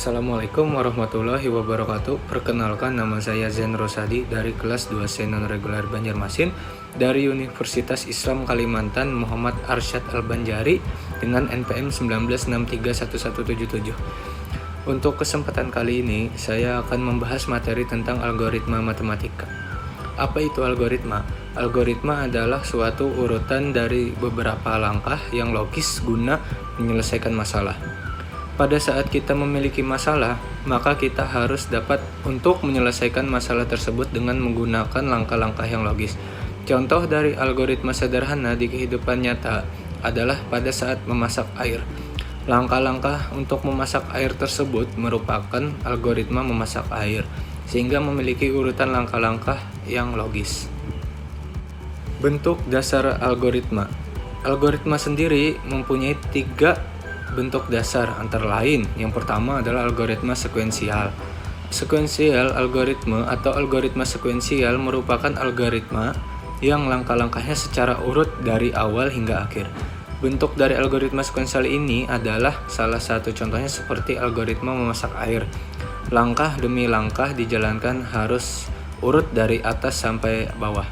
Assalamualaikum warahmatullahi wabarakatuh. Perkenalkan, nama saya Zen Rosadi dari kelas 2C non-reguler Banjarmasin dari Universitas Islam Kalimantan Muhammad Arsyad Al-Banjari dengan NPM 19631177. Untuk kesempatan kali ini, saya akan membahas materi tentang algoritma matematika. Apa itu algoritma? Algoritma adalah suatu urutan dari beberapa langkah yang logis guna menyelesaikan masalah. Pada saat kita memiliki masalah, maka kita harus dapat untuk menyelesaikan masalah tersebut dengan menggunakan langkah-langkah yang logis. Contoh dari algoritma sederhana di kehidupan nyata adalah pada saat memasak air. Langkah-langkah untuk memasak air tersebut merupakan algoritma memasak air, sehingga memiliki urutan langkah-langkah yang logis. Bentuk dasar algoritma. Algoritma sendiri mempunyai 3 bentuk dasar, antara lain yang pertama adalah algoritma sekuensial. Sekuensial algoritma atau algoritma sekuensial merupakan algoritma yang langkah-langkahnya secara urut dari awal hingga akhir. Bentuk dari algoritma sekuensial ini adalah salah satu contohnya seperti algoritma memasak air. Langkah demi langkah dijalankan harus urut dari atas sampai bawah.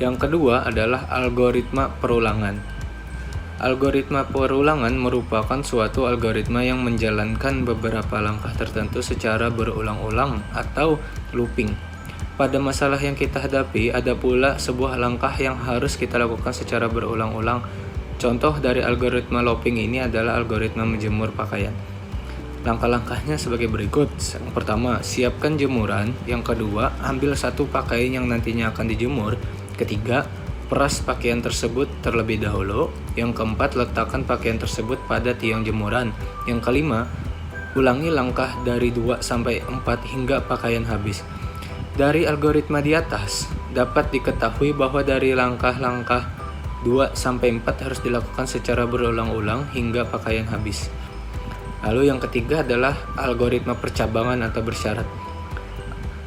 Yang kedua adalah algoritma perulangan. Algoritma perulangan merupakan suatu algoritma yang menjalankan beberapa langkah tertentu secara berulang-ulang atau looping. Pada masalah yang kita hadapi, ada pula sebuah langkah yang harus kita lakukan secara berulang-ulang. Contoh dari algoritma looping ini adalah algoritma menjemur pakaian. Langkah-langkahnya sebagai berikut. Yang pertama, siapkan jemuran. Yang kedua, ambil satu pakaian yang nantinya akan dijemur. Ketiga, peras pakaian tersebut terlebih dahulu. Yang keempat, letakkan pakaian tersebut pada tiang jemuran. Yang kelima, ulangi langkah dari 2 sampai 4 hingga pakaian habis. Dari algoritma di atas, dapat diketahui bahwa dari langkah-langkah 2 sampai 4 harus dilakukan secara berulang-ulang hingga pakaian habis. Lalu yang ketiga adalah algoritma percabangan atau bersyarat.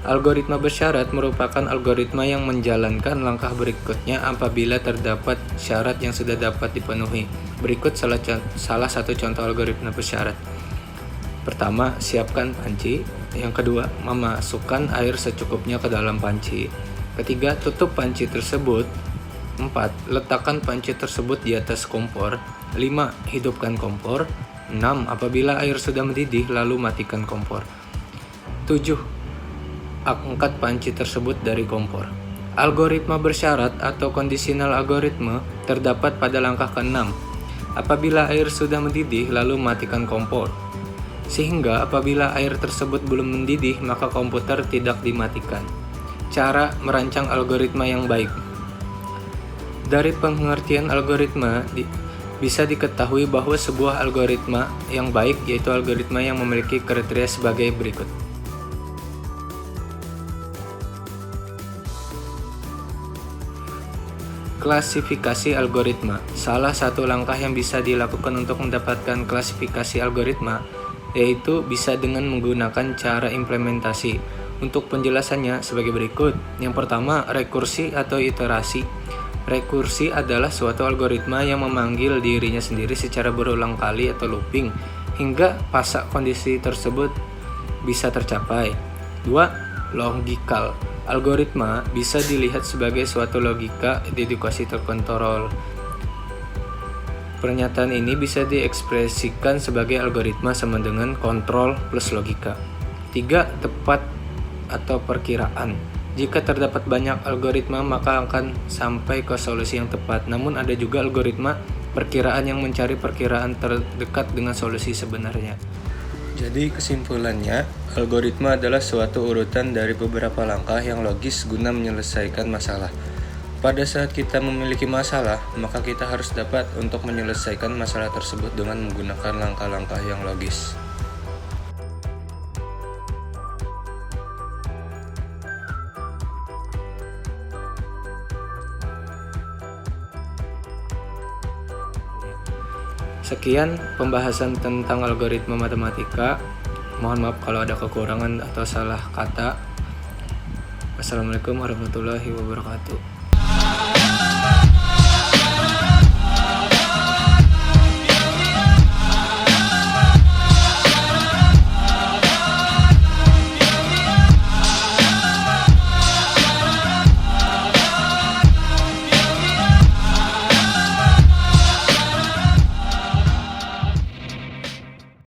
Algoritma bersyarat merupakan algoritma yang menjalankan langkah berikutnya apabila terdapat syarat yang sudah dapat dipenuhi. Berikut salah satu contoh algoritma bersyarat. Pertama, siapkan panci. Yang kedua, memasukkan air secukupnya ke dalam panci. Ketiga, tutup panci tersebut. 4. Letakkan panci tersebut di atas kompor. 5. Hidupkan kompor. 6. Apabila air sudah mendidih, lalu matikan kompor. 7. Angkat panci tersebut dari kompor. Algoritma bersyarat atau conditional algoritma terdapat pada langkah ke-6. Apabila air sudah mendidih, lalu matikan kompor. Sehingga apabila air tersebut belum mendidih, maka komputer tidak dimatikan. Cara merancang algoritma yang baik. Dari pengertian algoritma bisa diketahui bahwa sebuah algoritma yang baik yaitu algoritma yang memiliki kriteria sebagai berikut. Klasifikasi algoritma. Salah satu langkah yang bisa dilakukan untuk mendapatkan klasifikasi algoritma yaitu bisa dengan menggunakan cara implementasi. Untuk penjelasannya sebagai berikut. Yang pertama, rekursi atau iterasi. Rekursi adalah suatu algoritma yang memanggil dirinya sendiri secara berulang kali atau looping hingga pasak kondisi tersebut bisa tercapai. 2. Logikal. Algoritma bisa dilihat sebagai suatu logika dedukasi terkontrol. Pernyataan ini bisa diekspresikan sebagai algoritma sama dengan kontrol plus logika. 3. Tepat atau perkiraan. Jika terdapat banyak algoritma, maka akan sampai ke solusi yang tepat. Namun ada juga algoritma perkiraan yang mencari perkiraan terdekat dengan solusi sebenarnya. Jadi kesimpulannya, algoritma adalah suatu urutan dari beberapa langkah yang logis guna menyelesaikan masalah. Pada saat kita memiliki masalah, maka kita harus dapat untuk menyelesaikan masalah tersebut dengan menggunakan langkah-langkah yang logis. Sekian pembahasan tentang algoritma matematika. Mohon maaf kalau ada kekurangan atau salah kata. Wassalamualaikum warahmatullahi wabarakatuh.